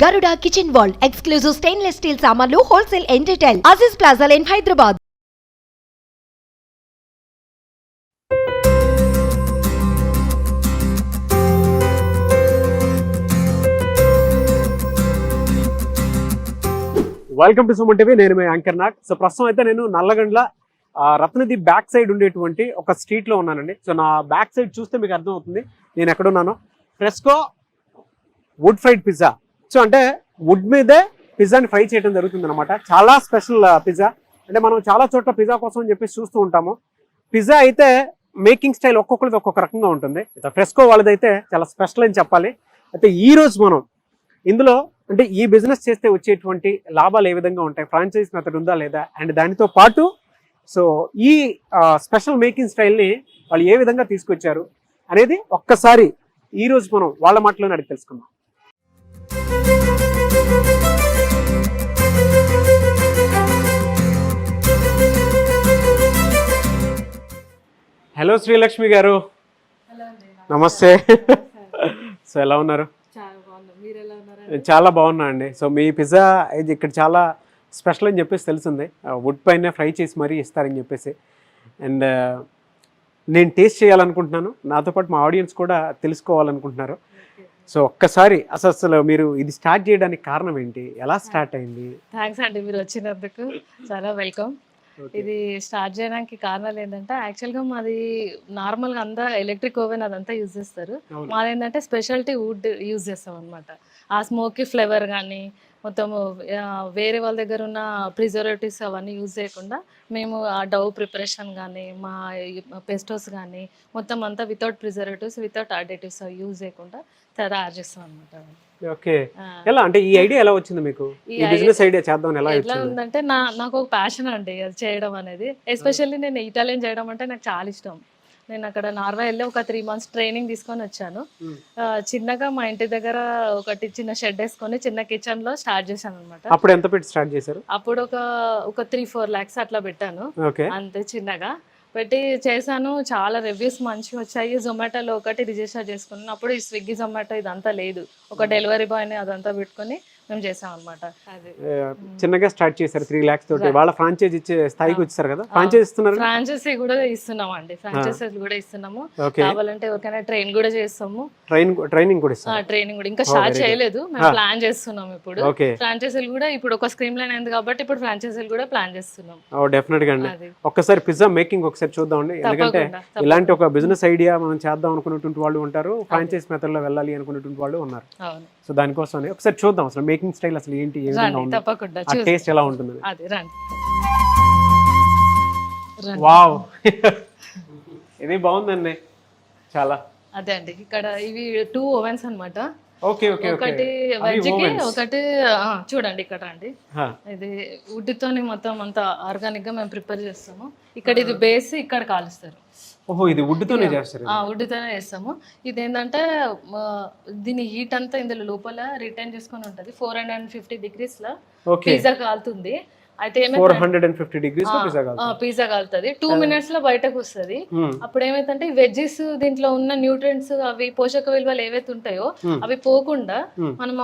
Garuda Kitchen World exclusive stainless steel samanlu wholesale and retail. Aziz Plaza in Hyderabad. Welcome to Suman TV. నేను మీ anchor Nag. So ప్రస్తుతం అయితే నేను Nallagandla రత్నది back side ఉండేటువంటి ఒక street లో ఉన్నానండి. సో నా బ్యాక్ సైడ్ చూస్తే మీకు అర్థమవుతుంది నేను ఎక్కడున్నాను. Fresco wood fried pizza. So అంటే వుడ్ మీదే పిజ్జాని ఫ్రై చేయడం జరుగుతుంది అనమాట. చాలా స్పెషల్ పిజ్జా. అంటే మనం చాలా చోట్ల పిజ్జా కోసం అని చెప్పేసి చూస్తూ ఉంటాము. పిజ్జా అయితే మేకింగ్ స్టైల్ ఒక్కొక్కరిది ఒక్కొక్క రకంగా ఉంటుంది. ఫ్రెస్కో వాళ్ళదైతే చాలా స్పెషల్ అని చెప్పాలి. అయితే ఈ రోజు మనం ఇందులో అంటే ఈ బిజినెస్ చేస్తే వచ్చేటువంటి లాభాలు ఏ విధంగా ఉంటాయి, ఫ్రాంచైజ్ మెథడ్ ఉందా లేదా, అండ్ దానితో పాటు సో ఈ స్పెషల్ మేకింగ్ స్టైల్ని వాళ్ళు ఏ విధంగా తీసుకొచ్చారు అనేది ఒక్కసారి ఈ రోజు మనం వాళ్ళ మాటలోనే అడిగి తెలుసుకుందాం. హలో శ్రీలక్ష్మి గారు, నమస్తే. సో ఎలా ఉన్నారు? చాలా బాగున్నా అండి. సో మీ పిజ్జా ఇది ఇక్కడ చాలా స్పెషల్ అని చెప్పేసి తెలిసింది. వుడ్ పైన ఫ్రై చేసి మరీ ఇస్తారని చెప్పేసి. అండ్ నేను టేస్ట్ చేయాలనుకుంటున్నాను, నాతో పాటు మా ఆడియన్స్ కూడా తెలుసుకోవాలనుకుంటున్నారు. సో ఒక్కసారి అసలు మీరు ఇది స్టార్ట్ చేయడానికి కారణం ఏంటి, ఎలా స్టార్ట్ అయింది? థ్యాంక్స్ అండి, మీరు వచ్చినందుకు చాలా వెల్కమ్. ఇది స్టార్ట్ చేయడానికి కారణాలు ఏంటంటే యాక్చువల్గా మాది నార్మల్గా అంతా ఎలక్ట్రిక్ ఓవెన్ అదంతా యూజ్ చేస్తారు. మాది ఏంటంటే స్పెషాలిటీ వుడ్ యూజ్ చేస్తాం అనమాట. ఆ స్మోకీ ఫ్లేవర్ కానీ మొత్తం వేరే వాళ్ళ దగ్గర ఉన్న ప్రిజర్వేటివ్స్ అవన్నీ యూజ్ చేయకుండా మేము ఆ డవ్ ప్రిపరేషన్ కానీ మా పెస్టోస్ కానీ మొత్తం అంతా without preservatives without additives use చేయకుండా తయారు చేస్తాం అనమాట. ఓకే, ఎలా అంటే ఈ ఐడియా ఎలా వచ్చింది మీకు? ఈ బిజినెస్ ఐడియా చేద్దాం ఎలా ఉందంటే నాకు ఒక ప్యాషన్ అండి అది చేయడం అనేది. ఎస్పెషల్లీ నేను ఇటాలియన్ చేయడం అంటే నాకు చాలా ఇష్టం. నేను అక్కడ నార్వే వెళ్ళి ఒక 3 months ట్రైనింగ్ తీసుకొని వచ్చాను. చిన్నగా మా ఇంటి దగ్గర ఒకటి చిన్న షెడ్ వేసుకొని చిన్న కిచెన్ లో స్టార్ట్ చేశాను అనమాట. అప్పుడు ఎంత పెట్టి స్టార్ట్ చేశారు? అప్పుడు ఒక 3-4 lakhs అట్లా పెట్టాను. అంతే చిన్నగా పెట్టి చేశాను. చాలా రివ్యూస్ మంచిగా వచ్చాయి. జొమాటోలో ఒకటి రిజిస్టర్ చేసుకున్నాను. అప్పుడు ఈ స్విగ్గీ జొమాటో ఇదంతా లేదు, ఒక డెలివరీ బాయ్ని అదంతా పెట్టుకొని మేము చేసాం అనమాట. చిన్నగా స్టార్ట్ చేశారు 3 lakhs తోటి. వాళ్ళ ఫ్రాంచైజ్ ఇచ్చే స్థాయికి వచ్చారు కదా. ఫ్రాంచైజ్ ఇస్తున్నారు? ఫ్రాంచైజీ కూడా ఇస్తున్నాం అండి, ఫ్రాంచైజీస్ కూడా ఇస్తున్నాము. కావాలంటే ఎవరికైనా ట్రైన్ కూడా చేస్తాము. ట్రైనింగ్ కూడా ఇస్తాం. ట్రైనింగ్ కూడా ఇంకా స్టార్ట్ చేయలేదు, మేము ప్లాన్ చేస్తున్నాం ఇప్పుడు. ఫ్రాంచైజీలు కూడా ఇప్పుడు ఒక స్క్రీమ్ లైన్ అయింది కాబట్టి ఇప్పుడు ఫ్రాంచైజీలు కూడా ప్లాన్ చేస్తున్నాం. డెఫినెట్ గా అండి. ఒక్కసారి పిజ్జా మేకింగ్ ఒకసారి చూద్దామండి. ఎందుకంటే ఇలాంటి ఒక బిజినెస్ ఐడియా మనం చేద్దాం అనుకున్నటువంటి వాళ్ళు ఉంటారు, ఫ్రాంచైజ్ మెథడ్ లో వెళ్ళాలి అనుకున్నటువంటి వాళ్ళు ఉన్నారు. సో దానికోసం ఒకసారి చూద్దాం అసలు మేకింగ్ స్టైల్ అసలు ఏంటి, ఏ విధంగా ఉంటుంది, ఆ టేస్ట్ ఎలా ఉంటుంది. వావ్, ఇది బాగుందండి చాలా. అదే అండి, ఇక్కడ ఇవి 2 ovens అన్నమాట. ఒకటి వెజ్ కి ఒకటి చూడండి ఇక్కడ అండి. ఇది వుడ్ తోని మొత్తం అంతా ఆర్గానిక్ గా మేము ప్రిపేర్ చేస్తాము. ఇక్కడ ఇది బేస్ ఇక్కడ కాలుస్తారు. ఓహో, ఇది వుడ్ తోనే చేస్తారు? వుడ్ తోనే చేస్తాము. ఇది ఏంటంటే దీని హీట్ అంతా ఇందులో లోపల రిటైన్ చేసుకొని ఉంటుంది. 450 degrees లో పిజ్జా కాలుతుంది. అయితే 450 degrees పిజ్జా కాలుతుంది. 2 minutes లో బయటకు వస్తుంది. అప్పుడు ఏమైతుంటే వెజ్జెస్ దీంట్లో ఉన్న న్యూట్రియంట్స్ అవి పోషక విలువలు ఏవైతే ఉంటాయో అవి పోకుండా మనం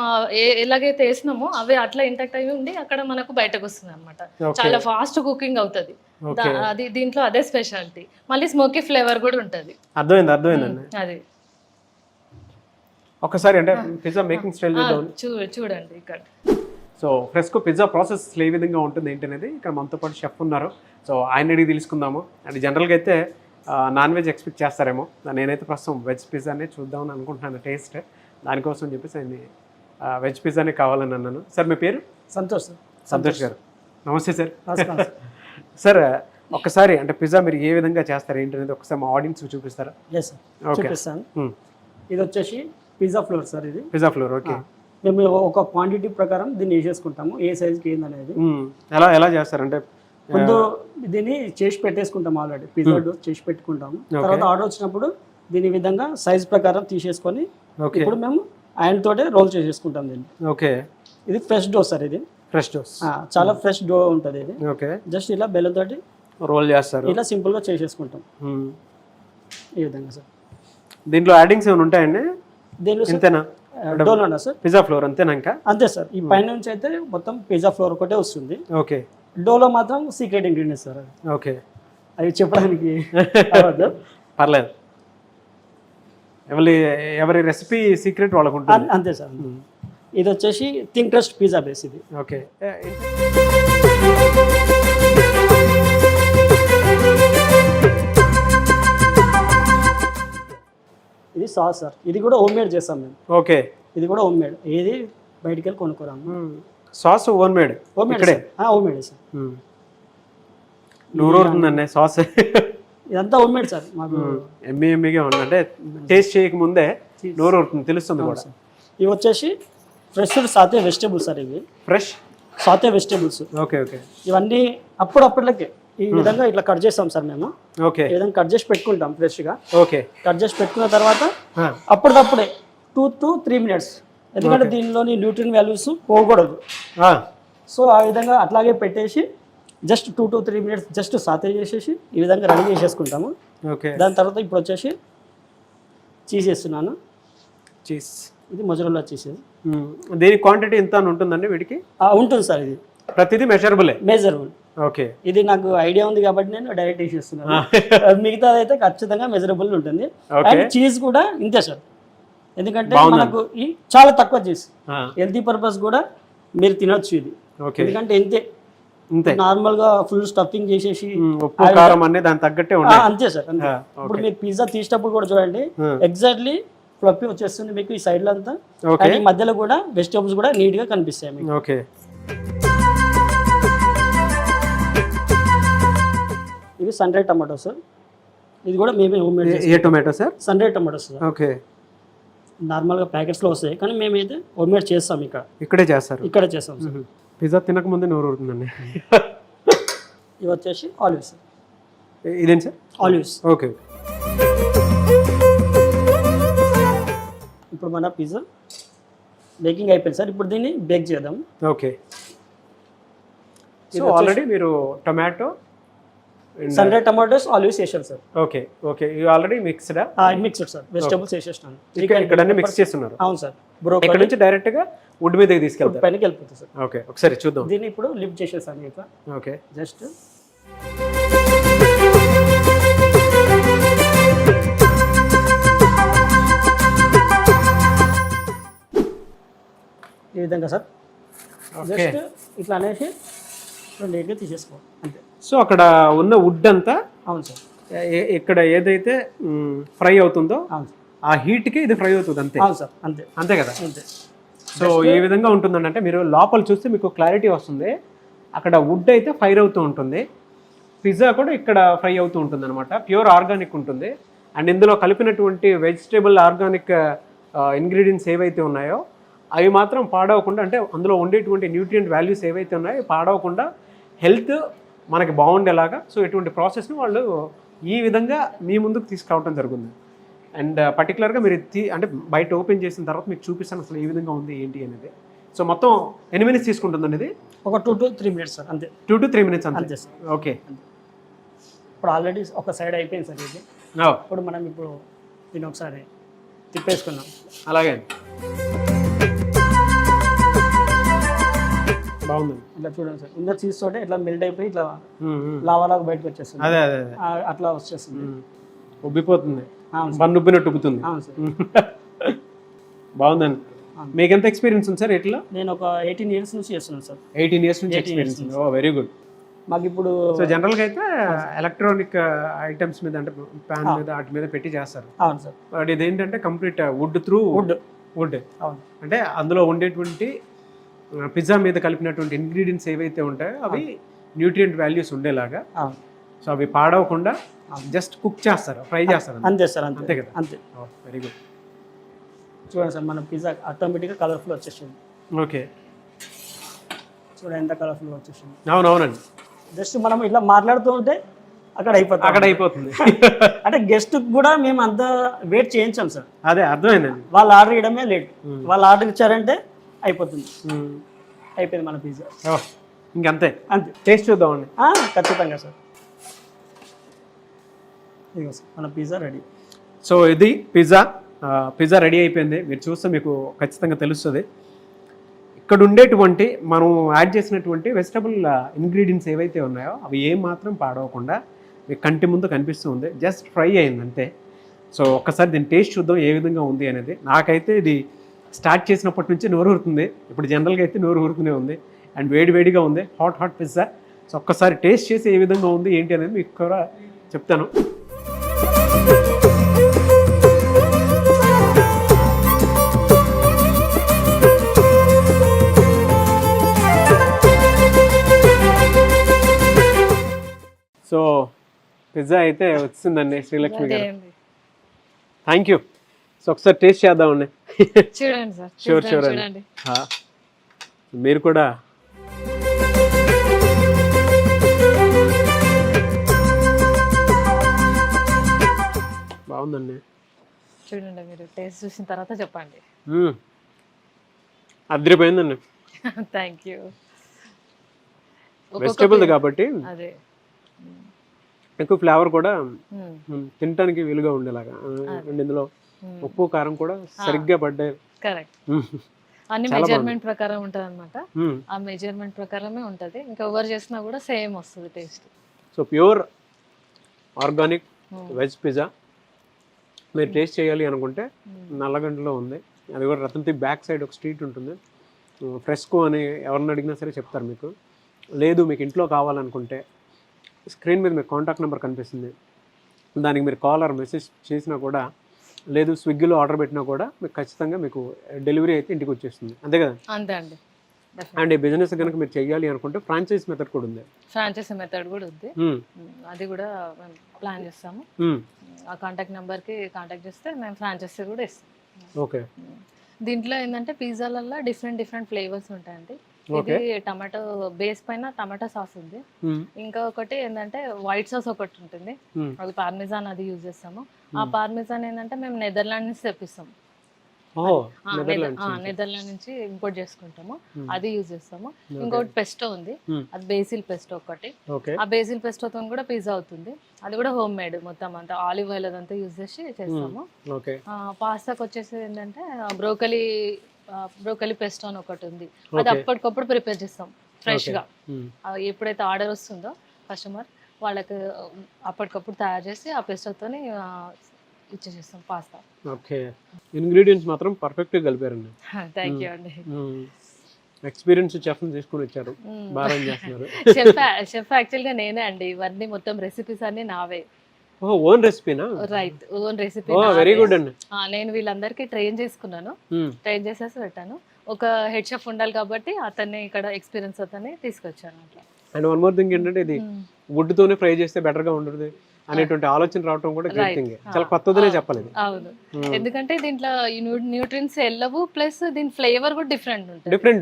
ఎలాగైతే వేసినామో అవి అట్లా ఇంటాక్ట్ అయి ఉండి అక్కడ మనకు బయటకు వస్తుంది అనమాట. చాలా ఫాస్ట్ కుకింగ్ అవుతుంది. అది దీంట్లో అదే స్పెషాలిటీ. మళ్ళీ స్మోకీ ఫ్లేవర్ కూడా ఉంటుంది. అర్థమైందండి. అది ఒకసారి అంటే పిజ్జా మేకింగ్ స్టైల్ చూడండి ఇక్కడ. సో ఫ్రెస్కో పిజ్జా ప్రాసెస్ ఏ విధంగా ఉంటుంది ఏంటి అనేది ఇక్కడ మనతో పాటు షెఫ్ ఉన్నారు. సో ఆయన అడిగి తెలుసుకుందాము. అండ్ జనరల్గా అయితే నాన్ వెజ్ ఎక్స్పెక్ట్ చేస్తారేమో, నేనైతే ప్రస్తుతం వెజ్ పిజ్జానే చూద్దామని అనుకుంటున్నాను టేస్ట్. దానికోసం చెప్పేసి ఆయన వెజ్ పిజ్జానే కావాలని అన్నాను. సార్ మీ పేరు? సంతోష్ గారు, నమస్తే సార్. సార్ ఒక్కసారి అంటే పిజ్జా మీరు ఏ విధంగా చేస్తారు ఏంటి అనేది ఒకసారి మా ఆడియన్స్ చూపిస్తారా? ఇది వచ్చేసి పిజ్జా ఫ్లోర్ సార్. ఇది పిజ్జా ఫ్లోర్. ఓకే, మేము ఒక క్వాంటిటీ ప్రకారం దీన్ని వేసేసుకుంటాము, ఏ సైజ్కి ఏందనేది. ఎలా చేస్తారంటే ముందు దీన్ని చేసి పెట్టేసుకుంటాం, ఆల్రెడీ పిజ్జా డో చేసి పెట్టుకుంటాము. తర్వాత ఆర్డర్ వచ్చినప్పుడు దీని విధంగా సైజ్ ప్రకారం తీసేసుకొని ఇప్పుడు మేము ఆయన తోటే రోల్ చేసేసుకుంటాం దీన్ని. ఓకే, ఇది ఫ్రెష్ డో సార్. ఇది ఫ్రెష్ డో, చాలా ఫ్రెష్ డో ఉంటుంది ఇది. ఓకే, జస్ట్ ఇలా బెల్లం తోటి రోల్ చేస్తారు, ఇలా సింపుల్ గా చేసేసుకుంటాం ఈ విధంగా సార్. దీంట్లో యాడింగ్స్ ఏమైనా ఉంటాయండి? దీంట్లో ఇంతేనా? డోలోనా సార్? పిజ్జా ఫ్లోర్ అంతేనా ఇంకా? అంతే సార్. ఈ పైన నుంచి అయితే మొత్తం పిజ్జా ఫ్లోర్ ఒకటే వస్తుంది. ఓకే. డోలో మాత్రం సీక్రెట్ ఇంగ్రీడియంట్స్ సార్. ఓకే, అవి చెప్పడానికి అవ్వదు. పర్లేదు, ఎవరి రెసిపీ సీక్రెట్ వాళ్ళకు ఉంటుంది. అంతే సార్. ఇది వచ్చేసి థింక్ ట్రస్ట్ పిజ్జా బేస్ ఇది. ఓకే. ఇది సాస్ సార్. ఇది కూడా హోమ్ మేడ్ చేస్తాం మేము. ఓకే. ఇది కూడా హోమ్ మేడ్, ఏది బయటికి వెళ్ళి కొనుక్కోరాము. Sauce home made? Home made home made sir. నూరుతుందండి సాస్. ఇదంతా హోమ్ మేడ్ సార్. మాకు ఎమ్మిగా ఉంది, అంటే టేస్ట్ చేయక ముందే నూరు ఊరుతుంది, తెలుస్తుంది కూడా. ఇవి వచ్చేసి ఫ్రెష్ సాతే వెజిటేబుల్స్ సార్. ఇవి fresh Sathe vegetables. Okay. Okay. ఇవన్నీ అప్పుడప్పటికే ఈ విధంగా ఇట్లా కట్ చేస్తాం సార్ మేము. ఓకే. ఈ విధంగా కట్ చేసి పెట్టుకుంటాం ఫ్రెష్గా. ఓకే. కట్ చేసి పెట్టుకున్న తర్వాత అప్పటికప్పుడే 2 to 3 minutes, ఎందుకంటే దీనిలోని న్యూట్రియన్ వాల్యూస్ పోకూడదు. సో ఆ విధంగా అట్లాగే పెట్టేసి just 2 to 3 minutes just Sathe చేసేసి ఈ విధంగా రెడీ చేసేసుకుంటాము. ఓకే. దాని తర్వాత ఇప్పుడు వచ్చేసి చీజ్ వేస్తున్నాను. చీజ్, ఇది మొజరెల్లా చీజ్. దీని క్వాంటిటీ ఎంత అని ఉంటుందండి వీటికి? ఉంటుంది సార్. ఇది ప్రతిదీ మెజరబుల్. ఓకే. ఇది నాకు ఐడియా ఉంది కాబట్టి నేను డైరెక్ట్ వేసేస్తున్నాను. మిగతాది అయితే ఖచ్చితంగా మెజరబుల్ ఉంటుంది. అండ్ చీజ్ కూడా ఇంతే సార్, ఎందుకంటే మనకు ఈ చాలా తక్కువ చీజ్, హెల్తీ పర్పస్ కూడా మీరు తినొచ్చు ఇది. ఎందుకంటే ఇంతే నార్మల్ గా ఫుల్ స్టఫింగ్ చేసేసి ఉప్పు కారం అన్ని దాని తగ్గట్టే ఉంటాయి. అంతే సార్. ఇప్పుడు మీరు పిజ్జా తీసేటప్పుడు కూడా చూడండి, ఎగ్జాక్ట్లీ ఫ్లఫీ వచ్చేస్తుంది మీకు ఈ సైడ్ లో అంతా. అండ్ మధ్యలో కూడా వెజిటేబుల్స్ కూడా నీట్ గా కనిపిస్తాయి మీకు. ఓకే. ఇవి సన్ రైడ్ టమాటో సార్. ఇది కూడా మేమే హోమ్ మేడ్. ఏ tomato sir? Sun dried tomatoes. Okay. నార్మల్గా ప్యాకెట్స్లో వస్తాయి, కానీ మేమైతే హోమ్ మేడ్ చేస్తాం. ఇక్కడే చేస్తారు? ఇక్కడే చేస్తాం సార్. పిజ్జా తినక ముందే నోరు ఊరుతుందండి. ఇవి వచ్చేసి ఆలివ్స్. ఇదేంటి సార్? ఆలివ్స్. ఓకే. ఇప్పుడు మన పిజ్జా బేకింగ్ అయిపోయింది సార్. ఇప్పుడు దీన్ని బేక్ చేద్దాం. ఓకే. సో ఆల్రెడీ మీరు tomato, sun dried tomatoes, olives వేసారు సార్. ఓకే. ఓకే. ఇవి ఆల్రెడీ మిక్స్డ్ సార్. వెజిటబుల్స్ వేసేసినాను. ఇక్కడ మిక్స్ చేస్తున్నారు? అవును సార్. ఇక్కడ నుంచి డైరెక్ట్ గా వుడ్ మీదకి తీసుకెళ్తారు? పైనకి వెళ్ళిపోతుంది సార్. ఓకే, ఒకసారి చూద్దాం. దీన్ని ఇప్పుడు లిఫ్ట్ చేసేసాను ఇక. ఓకే. జస్ట్ ఈ విధంగా సార్. జస్ట్ ఇట్లా అనేసి నీట్గా తీసేసుకోవాలి అంతే. సో అక్కడ ఉన్న వుడ్ అంతా? అవును సార్. ఇక్కడ ఏదైతే ఫ్రై అవుతుందో ఆ హీట్ కి ఇది ఫ్రై అవుతుంది అంతే? అవును సార్. అంతే కదా? సో ఏ విధంగా ఉంటుందండి అంటే మీరు లోపల చూస్తే మీకు క్లారిటీ వస్తుంది. అక్కడ వుడ్ అయితే ఫైర్ అవుతూ ఉంటుంది, పిజ్జా కూడా ఇక్కడ ఫ్రై అవుతూ ఉంటుంది అనమాట. ప్యూర్ ఆర్గానిక్ ఉంటుంది. అండ్ ఇందులో కలిపినటువంటి వెజిటేబుల్ ఆర్గానిక్ ఇంగ్రీడియంట్స్ ఏవైతే ఉన్నాయో అవి మాత్రం పాడవకుండా, అంటే అందులో ఉండేటువంటి న్యూట్రియంట్ వాల్యూస్ ఏవైతే ఉన్నాయో పాడవకుండా హెల్త్ మనకి బాగుండేలాగా సో ఇటువంటి ప్రాసెస్ని వాళ్ళు ఈ విధంగా మీ ముందుకు తీసుకురావడం జరుగుతుంది. అండ్ పర్టికులర్గా మీరు అంటే బయట ఓపెన్ చేసిన తర్వాత మీకు చూపిస్తాను అసలు ఏ విధంగా ఉంది ఏంటి అనేది. సో మొత్తం ఎన్ని మినిట్స్ తీసుకుంటుందండి ఇది? ఒక 2 to 3 minutes సార్ అంతే. 2 to 3 minutes అంతే సార్. ఓకే. ఇప్పుడు ఆల్రెడీ ఒక సైడ్ అయిపోయింది సార్ ఇది. ఇప్పుడు మనం దీన్ని ఒకసారి తిప్పేసుకున్నాం. అలాగే బాగుంది. ఇట్లా చూడండి సార్, ఇంత చీజ్ తోటే ఇట్లా మెల్ట్ అయిపోయి ఇట్లా లావాలాగా బయటకు వచ్చేస్తుంది. అదే అట్లా వచ్చేస్తుంది, ఉబ్బిపోతుంది, బన్ను ఉబ్బినట్టు ఉబ్బుతుంది. అవును సార్. బాగుందండి. మీకు ఎంత ఎక్స్పీరియన్స్ ఉంది సార్ ఇట్లా? నేను ఒక 18 years నుంచి చేస్తున్నాను సార్. 18 years నుంచి ఎక్స్పీరియన్స్ ఉంది. ఓ వెరీ గుడ్. మాకు ఇప్పుడు సో జనరల్గా అయితే ఎలక్ట్రానిక్ ఐటమ్స్ మీద అంటే ప్యాన్ మీద వాటి మీద పెట్టి చేస్తారు. అవును సార్. బట్ ఇది ఏంటంటే కంప్లీట్ వుడ్ త్రూ వుడ్. అవును. అంటే అందులో ఉండేటువంటి పిజ్జా మీద కలిపినటువంటి ఇంగ్రీడియంట్స్ ఏవైతే ఉంటాయో అవి న్యూట్రియంట్ వాల్యూస్ ఉండేలాగా, సో అవి పాడవకుండా జస్ట్ కుక్ చేస్తారు, ఫ్రై చేస్తారు అంతే సార్. అంతే కదా? అంతే. Very good. చూడండి సార్, మన పిజ్జా ఆటోమేటిక్గా కలర్ఫుల్ వచ్చేసింది. ఓకే. చూడండి ఎంత కలర్ఫుల్ వచ్చేసింది. అవునవునండి. జస్ట్ మనం ఇట్లా మాట్లాడుతూ ఉంటే అక్కడ అయిపోతుంది. అంటే గెస్ట్ కూడా మేము అంత వెయిట్ చేయించాం సార్. అదే అర్థమైందండి. వాళ్ళు ఆర్డర్ ఇవ్వడమే లేట్. వాళ్ళు ఆర్డర్ ఇచ్చారంటే అయిపోతుంది. అయిపోయింది మన పిజ్జా. ఇంకంతే. అంతే. టేస్ట్ చూద్దామండి. ఖచ్చితంగా సార్. ఇదిగో సార్ మన పిజ్జా రెడీ. సో ఇది పిజ్జా పిజ్జా రెడీ అయిపోయింది. మీరు చూస్తే మీకు ఖచ్చితంగా తెలుస్తుంది. ఇక్కడ ఉండేటువంటి మనం యాడ్ చేసినటువంటి వెజిటబుల్ ఇంగ్రీడియంట్స్ ఏవైతే ఉన్నాయో అవి ఏం మాత్రం పాడవకుండా మీ కంటి ముందు కనిపిస్తూ ఉంది. జస్ట్ ఫ్రై అయింది అంతే. సో ఒక్కసారి దీని టేస్ట్ చూద్దాం ఏ విధంగా ఉంది అనేది. నాకైతే ఇది స్టార్ట్ చేసినప్పటి నుంచి నోరు ఊరుతుంది. ఇప్పుడు జనరల్గా అయితే నోరు ఊరుతూనే ఉంది అండ్ వేడివేడిగా ఉంది. Hot pizza. సో ఒక్కసారి టేస్ట్ చేసి ఏ విధంగా ఉంది ఏంటి అనేది మీకు కూడా చెప్తాను. సో పిజ్జా అయితే వచ్చిందండి శ్రీలక్ష్మి గారు. Thank you. సో ఒకసారి టేస్ట్ చేద్దామండి. చూడండి సార్. షూర్ చూడండి. మీరు కూడా బాగుందండి. చూడండి, మీరు టేస్ట్ చూసిన తర్వాత చెప్పండి. అదిరిపోయిందండి. Thank you. వెజిటబుల్ కాబట్టి అదే ఎక్కువ ఫ్లేవర్ కూడా తినడానికి వీలుగా ఉండేలాగా. అండ్ ఇందులో ఉప్పు కారం కూడా సరిగ్గా పడ్డాయి. కరెక్ట్. అన్ని మెజర్మెంట్ ప్రకారం ఉంటుంది అనమాట. ఆ మెజర్మెంట్ ప్రకారమే ఉంటుంది. ఇంకా ఎవరు చేసినా కూడా సేమ్ వస్తుంది taste. So pure organic veg pizza మీరు టేస్ట్ చేయాలి అనుకుంటే నల్లగంటలో ఉంది. అది కూడా రతన్తి బ్యాక్ సైడ్ ఒక స్ట్రీట్ ఉంటుంది. ఫ్రెస్కో అని ఎవరిని అడిగినా సరే చెప్తారు మీకు. లేదు మీకు ఇంట్లో కావాలనుకుంటే స్క్రీన్ మీద మీకు కాంటాక్ట్ నెంబర్ కనిపిస్తుంది. దానికి మీరు కాల్ ఆర్ మెసేజ్ చేసినా కూడా, లేదు స్విగ్గీలో ఆర్డర్ పెట్టినా కూడా మీకు ఖచ్చితంగా మీకు డెలివరీ అయితే ఇంటికి వచ్చేస్తుంది. అంతే కదా? అంతే అండి. అండ్ ఈ బిజినెస్ కనుక మీరు చేయాలి అనుకుంటే ఫ్రాంచైజ్ మెథడ్ కూడా ఉంది. ఫ్రాంచైజీ మెథడ్ కూడా ఉంది. అది కూడా మేము ప్లాన్ చేస్తాము. ఆ కాంటాక్ట్ నెంబర్కి కాంటాక్ట్ చేస్తే మేము ఫ్రాంచైజీ కూడా ఇస్తాం. ఓకే. దీంట్లో ఏంటంటే పిజ్జాలలో డిఫరెంట్ ఫ్లేవర్స్ ఉంటాయండి. ఇది టమాటో బేస్ పైన టమాటో సాస్ ఉంది. ఇంకా ఒకటి ఏంటంటే వైట్ సాస్ ఒకటి ఉంటుంది. అది పార్మిజాన్ అది యూజ్ చేస్తాము. ఆ పార్మిజాన్ ఏంటంటే మేము నెదర్లాండ్ నుంచి తెప్పిస్తాము. నెదర్లాండ్ నుంచి ఇంపోర్ట్ చేసుకుంటాము. అది యూజ్ చేస్తాము. ఇంకొకటి పెస్టో ఉంది. అది బేసిల్ పెస్టో ఒకటి. ఆ బేసిల్ పెస్టోతో కూడా పిజ్జా అవుతుంది. అది కూడా హోమ్ మేడ్. మొత్తం అంతా ఆలివ్ ఆయిల్ అదంతా యూజ్ చేసి చేస్తాము. పాస్తాకి వచ్చేసి ఏంటంటే బ్రోకలీ పెస్టో అని ఒకటి ఉంది. అది అప్పటికప్పుడు ప్రిపేర్ చేస్తాం ఫ్రెష్ గా. ఎప్పుడైతే ఆర్డర్ వస్తుందో కస్టమర్ వాళ్ళకి అప్పటికప్పుడు తయారు చేసి ఆ పెస్టోతోని ఇచ్చేసేస్తాం పాస్తా. ఓకే. ఇంగ్రీడియంట్స్ మాత్రం పర్ఫెక్ట్ గా కలిపారండి. థ్యాంక్ యూ అండి. ఎక్స్పీరియన్స్ చెఫ్ తీసుకొని వచ్చారు. బాగా చేస్తున్నారు. చెఫ్ యాక్చువల్ గా నేనే అండి. ఇవన్నీ మొత్తం రెసిపీస్ అన్ని నావే. ఓన్ రెసిపీనా? Right, own recipe. Very good అండి. నేను వీళ్ళందరికీ ట్రైన్ చేసుకున్నాను. ట్రైన్ చేసేసి పెట్టాను. ఒక హెడ్ షెఫ్ ఉండాలి కాబట్టి అతన్ని ఇక్కడ ఎక్స్పీరియన్స్ అతన్ని తీసుకొచ్చాను అట్లా. అండ్ వన్ మోర్ థింగ్ ఏంటంటే ఇది వుడ్ తోనే ఫ్రై చేస్తే బెటర్ గా ఉంటుంది అనేటువంటి ఆలోచన రావడం కూడా గ్రేట్ థింగ్. చాలా కొత్తదనే చెప్పాలి. అవును, ఎందుకంటే దీంట్లో న్యూట్రియన్స్ వెళ్ళవు, ప్లస్ దీని ఫ్లేవర్ కూడా డిఫరెంట్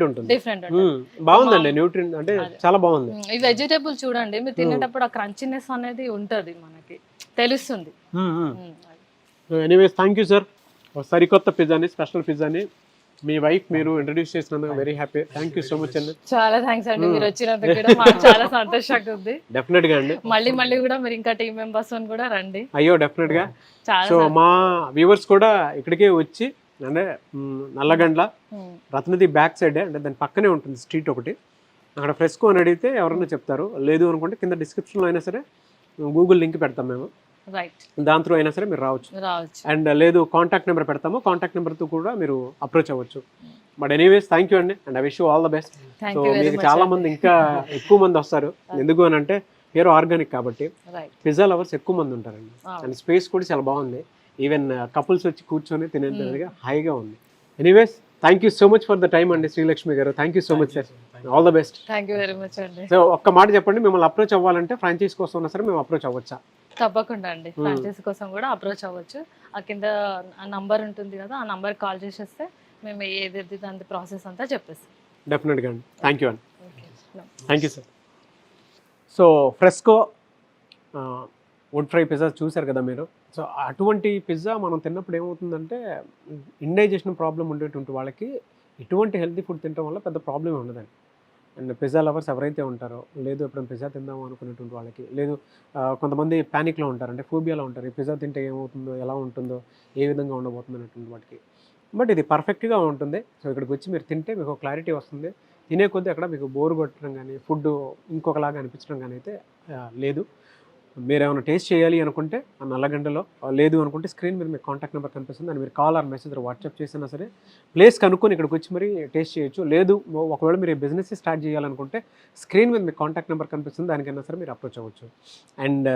ఉంటుంది. బాగుందండి. న్యూట్రియన్ అంటే చాలా బాగుంది. ఈ వెజిటేబుల్ చూడండి, మీరు తినేటప్పుడు ఆ క్రంచినెస్ అనేది ఉంటది, మనకి తెలుస్తుంది. Anyways thank you sir. సరికొత్త పిజ్జాని, స్పెషల్ పిజ్జాని మీ వైఫ్ మీరు ఇంట్రడ్యూస్ చేసినందుకు very happy. Thank you so much అండి. చాలా థ్యాంక్స్ అండి, మీరు వచ్చినందుకు కూడా మాకు చాలా సంతోషంగా ఉంది. డెఫినెట్ గా అండి. మళ్ళీ కూడా మీరు ఇంకా టీమ్ మెంబర్స్ కూడా రండి. అయ్యో డెఫినెట్ గా. సో మా వ్యూవర్స్ కూడా ఇక్కడికే వచ్చి, అంటే నల్లగండ్ల రత్నది బ్యాక్ సైడ్, అంటే దాని పక్కనే ఉంటుంది స్ట్రీట్ ఒకటి. అక్కడ ఫ్రెస్కో అని అడిగితే ఎవరన్నా చెప్తారు. లేదు అనుకుంటే కింద డిస్క్రిప్షన్లో అయినా సరే గూగుల్ లింక్ పెడతాం మేము. దాని త్రూ అయినా సరే మీరు రావచ్చు. అండ్ లేదు కాంటాక్ట్ నెంబర్ పెడతాము, కాంటాక్ట్ నెంబర్తో కూడా మీరు అప్రోచ్ అవ్వచ్చు. బట్ ఎనీవేస్ థ్యాంక్ యూ అండి, and I wish you all the best. So మీకు చాలా మంది ఇంకా ఎక్కువ మంది వస్తారు. ఎందుకు అని అంటే ప్యూర్ ఆర్గానిక్ కాబట్టి పిజ్జా లవర్స్ ఎక్కువ మంది ఉంటారండి. అండ్ స్పేస్ కూడా చాలా బాగుంది. ఈవెన్ కపుల్స్ వచ్చి కూర్చొని తినేంతగా హాయిగా ఉంది. Anyways thank you so much for the time అండి శ్రీలక్ష్మి గారు. Thank you so much sir. All the best. Thank you very much అండి. సో ఒక్క మాట చెప్పండి, మిమ్మల్ని అప్రోచ్ అవ్వాలంటే ఫ్రాంచైజ్ కోసం ఉన్నా సరే మేము అప్రోచ్ అవ్వచ్చా? తప్పకుండా అండి, ఫ్రాంచైజీ కోసం కూడా అప్రోచ్ అవ్వచ్చు. ఆ కింద నంబర్ ఉంటుంది కదా, ఆ నంబర్ కాల్ చేసేస్తే మేము ఏదైతే దాని ప్రాసెస్ అంతా చెప్పేస్తాం. డెఫినెట్గా అండి. థ్యాంక్ యూ అండి. Thank you sir. So Fresco wood fire pizza చూశారు కదా మీరు. సో అటువంటి పిజ్జా మనం తిన్నప్పుడు ఏమవుతుందంటే ఇండైజెషన్ ప్రాబ్లం ఉండేటువంటి వాళ్ళకి ఇటువంటి హెల్తీ ఫుడ్ తినడం వల్ల పెద్ద ప్రాబ్లం ఉండదండి. అండ్ పిజ్జా లవర్స్ ఎవరైతే ఉంటారో, లేదు ఎప్పుడైనా పిజ్జా తిందాము అనుకునేటువంటి వాళ్ళకి, లేదు కొంతమంది ప్యానిక్లో ఉంటారు, అంటే ఫోబియాలో ఉంటారు, ఈ పిజ్జా తింటే ఏమవుతుందో, ఎలా ఉంటుందో, ఏ విధంగా ఉండబోతుందో అనేటువంటి వాటికి. బట్ ఇది పర్ఫెక్ట్గా ఉంటుంది. సో ఇక్కడికి వచ్చి మీరు తింటే మీకు క్లారిటీ వస్తుంది. తినే కొద్దీ అక్కడ మీకు బోర్ కొట్టడం కానీ, ఫుడ్ ఇంకొకలాగా అనిపించడం కానీ అయితే లేదు. మీరు ఏమైనా టేస్ట్ చేయాలి అనుకుంటే ఆ నల్లగండలో, లేదు అనుకుంటే స్క్రీన్ మీద మీకు కాంటాక్ట్ నెంబర్ కనిపిస్తుంది, అని మీరు కాల్ ఆర్ మెసేజ్ వాట్సాప్ చేసినా సరే ప్లేస్ కనుక్కొని ఇక్కడికి వచ్చి మరి టేస్ట్ చేయొచ్చు. లేదు ఒకవేళ మీరు బిజినెస్ స్టార్ట్ చేయాలనుకుంటే స్క్రీన్ మీద మీకు కాంటాక్ట్ నెంబర్ కనిపిస్తుంది, దానికైనా సరే మీరు అప్రోచ్ అవ్వచ్చు. అండ్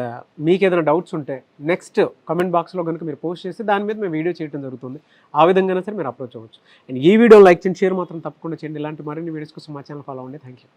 మీకు ఏదైనా డౌట్స్ ఉంటే నెక్స్ట్ కమెంట్ బాక్స్లో కనుక మీరు పోస్ట్ చేస్తే దాని మీద మేము వీడియో చేయడం జరుగుతుంది. ఆ విధంగా సరే మీరు అప్రోచ్ అవ్వచ్చు. అండ్ ఈ వీడియో లైక్ చేయండి, షేర్ మాత్రం తప్పకుండా చేయండి. ఇలాంటి మరిన్ని వీడియోస్ కోసం మా ఛానల్ ఫాలో అవ్వండి. Thank you.